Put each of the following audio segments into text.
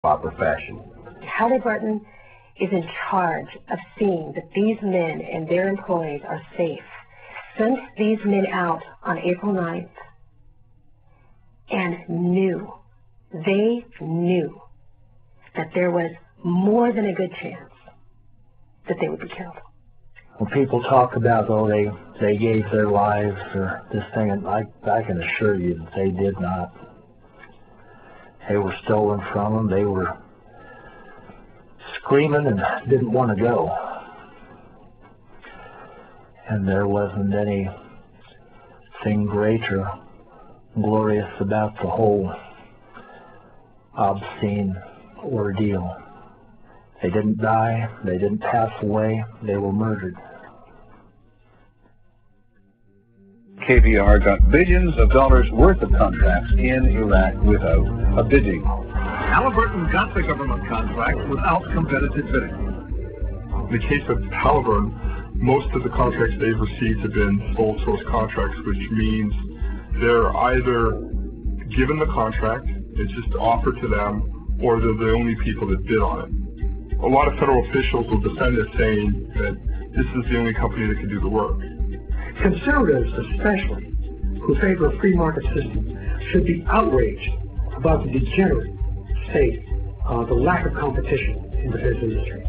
proper fashion. Halliburton is in charge of seeing that these men and their employees are safe. Sent these men out on April 9th and they knew that there was more than a good chance that they would be killed. When people talk about, oh, they gave their lives for this thing, and I can assure you that they did not. They were stolen from them. They were screaming and didn't want to go. And there wasn't anything great or glorious about the whole obscene ordeal. They didn't die, they didn't pass away, they were murdered. KBR got billions of dollars worth of contracts in Iraq without a bidding. Halliburton got the government contract without competitive bidding. In the case of Halliburton, most of the contracts they've received have been sole source contracts, which means they're either given the contract, it's just offered to them, or they're the only people that bid on it. A lot of federal officials will defend it, saying that this is the only company that can do the work. Conservatives, especially, who favor a free market system, should be outraged about the degenerate state of the lack of competition in the defense industry.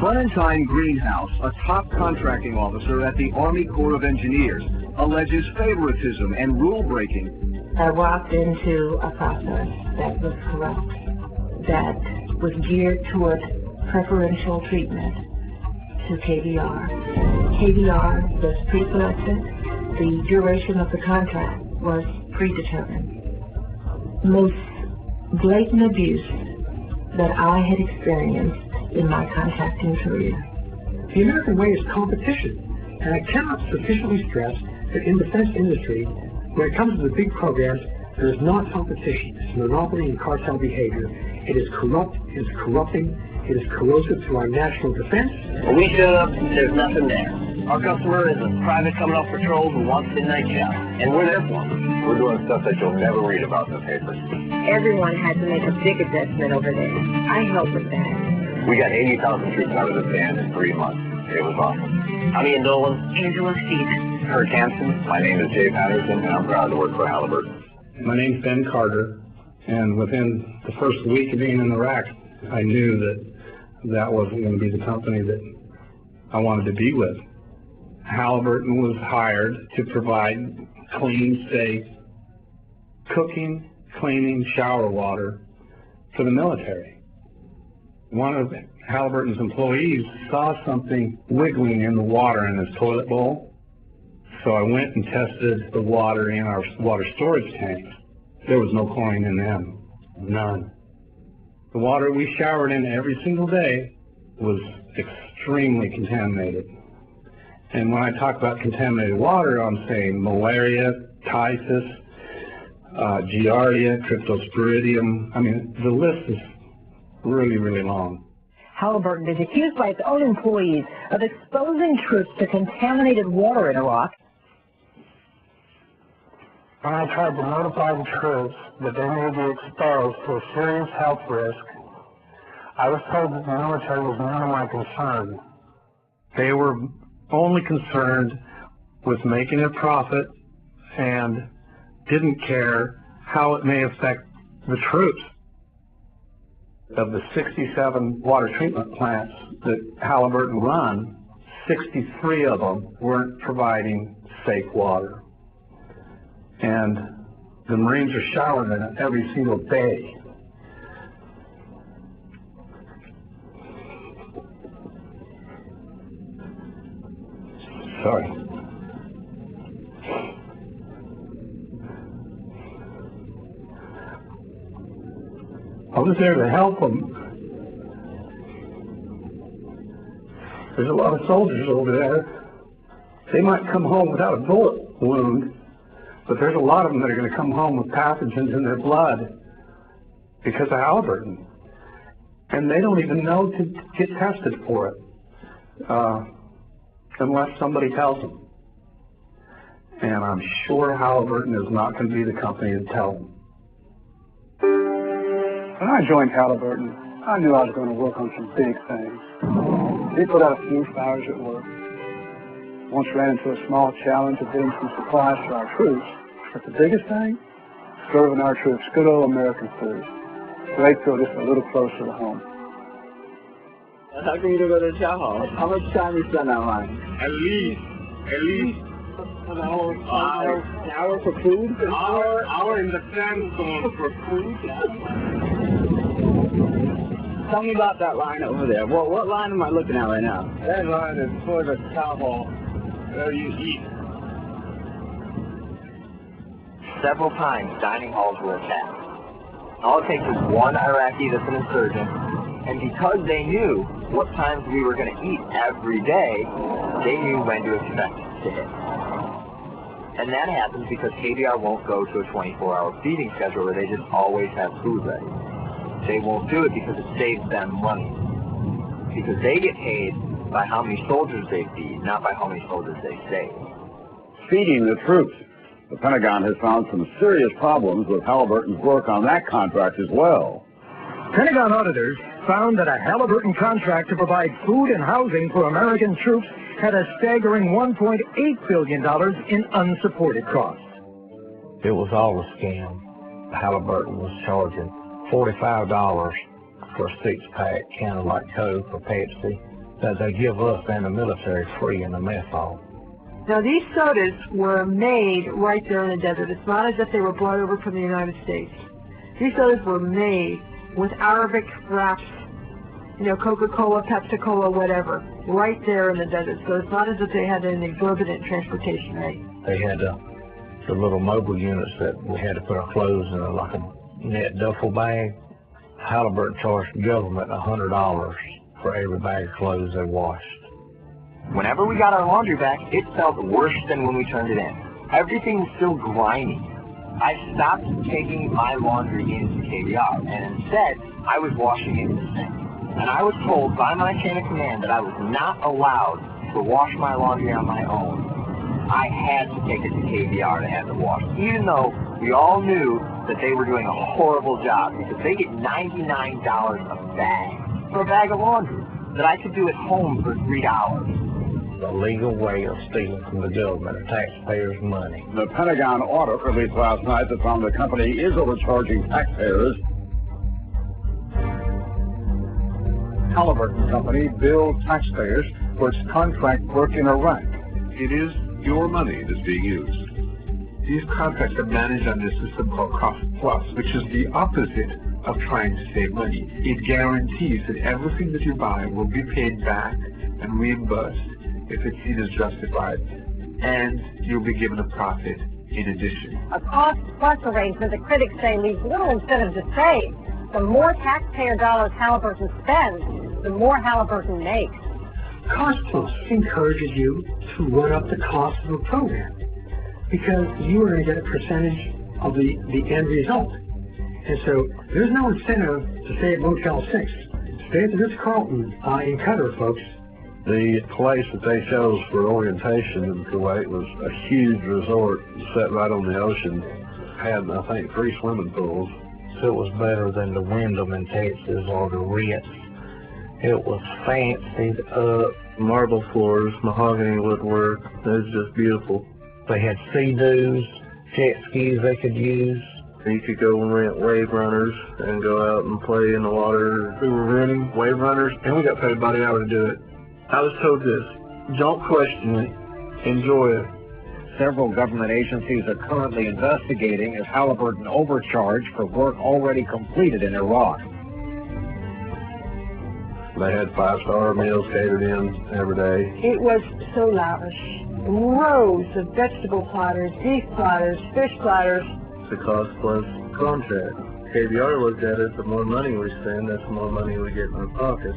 Valentine Greenhouse, a top contracting officer at the Army Corps of Engineers, alleges favoritism and rule-breaking. I walked into a process that was corrupt, that was geared toward preferential treatment to KBR. KBR was pre-selected. The duration of the contract was predetermined. Most blatant abuse that I had experienced in my contracting career. The American way is competition, and I cannot sufficiently stress that in the defense industry, when it comes to the big programs, there is not competition. It's monopoly and cartel behavior. It is corrupt, it is corrupting, it is corrosive to our national defense. When we showed up, there's nothing there. Our customer is a private coming off patrol who wants midnight shop, and we're there for him. We're doing stuff that you'll never read about in the papers. Everyone had to make a big adjustment over there. I helped with that. We got 80,000 troops out of the band in 3 months. It was awesome. I'm Ian Dolan. Angela Stevens. Kurt Hansen. My name is Jay Patterson, and I'm proud to work for Halliburton. My name's Ben Carter, and within the first week of being in Iraq, I knew that wasn't going to be the company that I wanted to be with. Halliburton was hired to provide clean, safe cooking, cleaning, shower water for the military. One of Halliburton's employees saw something wiggling in the water in his toilet bowl, so I went and tested the water in our water storage tanks. There was no chlorine in them, none. The water we showered in every single day was extremely contaminated. And when I talk about contaminated water, I'm saying malaria, typhus, giardia, cryptosporidium. I mean, the list is really, really long. Halliburton is accused by its own employees of exposing troops to contaminated water in Iraq. When I tried to notify the troops that they may be exposed to a serious health risk, I was told that the military was none of my concern. They were only concerned with making a profit and didn't care how it may affect the troops. Of the 67 water treatment plants that Halliburton run, 63 of them weren't providing safe water. And the Marines are showering in it every single day. Sorry. I was there to help them. There's a lot of soldiers over there. They might come home without a bullet wound, but there's a lot of them that are going to come home with pathogens in their blood because of Halliburton. And they don't even know to get tested for it unless somebody tells them. And I'm sure Halliburton is not going to be the company to tell them. When I joined Halliburton, I knew I was going to work on some big things. We put out a few fires at work. Once ran into a small challenge of getting some supplies for our troops. But the biggest thing, serving our troops good old American food. So they feel just a little closer to home. How come you don't go to the chow hall? How much time you spend online? At least an hour for food? Hour in the sandstone for food. Tell me about that line over there. What line am I looking at right now? That line is for the chow hall where you eat. Several times dining halls were attacked. All it takes is one Iraqi that's an insurgent, and because they knew what times we were going to eat every day, they knew when to expect to hit. And that happens because KBR won't go to a 24-hour feeding schedule where they just always have food ready. They won't do it because it saves them money. Because they get paid by how many soldiers they feed, not by how many soldiers they save. Feeding the troops. The Pentagon has found some serious problems with Halliburton's work on that contract as well. Pentagon auditors found that a Halliburton contract to provide food and housing for American troops had a staggering $1.8 billion in unsupported costs. It was all a scam. Halliburton was charging $45 for a six-pack can of like Coke or Pepsi that they give us and the military free in the mess hall. Now, these sodas were made right there in the desert. It's not as if they were brought over from the United States. These sodas were made with Arabic wraps, you know, Coca-Cola, Pepsi-Cola, whatever, right there in the desert. So it's not as if they had an exorbitant transportation rate. They had the little mobile units that we had to put our clothes in, like a net duffel bag. Halliburton charged the government $100 for every bag of clothes they washed. Whenever we got our laundry back, it felt worse than when we turned it in. Everything was still grimy. I stopped taking my laundry into KBR, and instead, I was washing it in the sink. And I was told by my chain of command that I was not allowed to wash my laundry on my own. I had to take it to KBR to have it washed, even though we all knew that they were doing a horrible job, because they get $99 a bag for a bag of laundry that I could do at home for $3. The legal way of stealing from the government or taxpayers' money. The Pentagon audit released last night that found the company is overcharging taxpayers. Halliburton Company billed taxpayers for its contract work in Iraq. It is your money that's being used. These contracts are managed under a system called Cost Plus, which is the opposite of trying to save money. It guarantees that everything that you buy will be paid back and reimbursed if it's seen as justified, and you'll be given a profit in addition. A cost-plus arrangement that critics say leaves little incentive to save. The more taxpayer dollars Halliburton spends, the more Halliburton makes. Cost plus encourages you to run up the cost of a program because you are going to get a percentage of the end result. And so there's no incentive to stay at Motel 6. Stay at the Ritz-Carlton in Qatar, folks. The place that they chose for orientation in Kuwait was a huge resort set right on the ocean. Had, I think, 3 swimming pools. It was better than the Wyndham in Texas or the Ritz. It was fancied up. Marble floors, mahogany woodwork. It was just beautiful. They had sea-doos, jet skis they could use. You could go and rent wave runners and go out and play in the water. We were renting wave runners, and we got paid by the hour to do it. I was told this: don't question it, enjoy it. Several government agencies are currently investigating if Halliburton overcharged for work already completed in Iraq. They had 5-star meals catered in every day. It was so lavish. Rows of vegetable platters, beef platters, fish platters. It's a cost plus contract. KBR looked at it, the more money we spend, that's the more money we get in our pocket.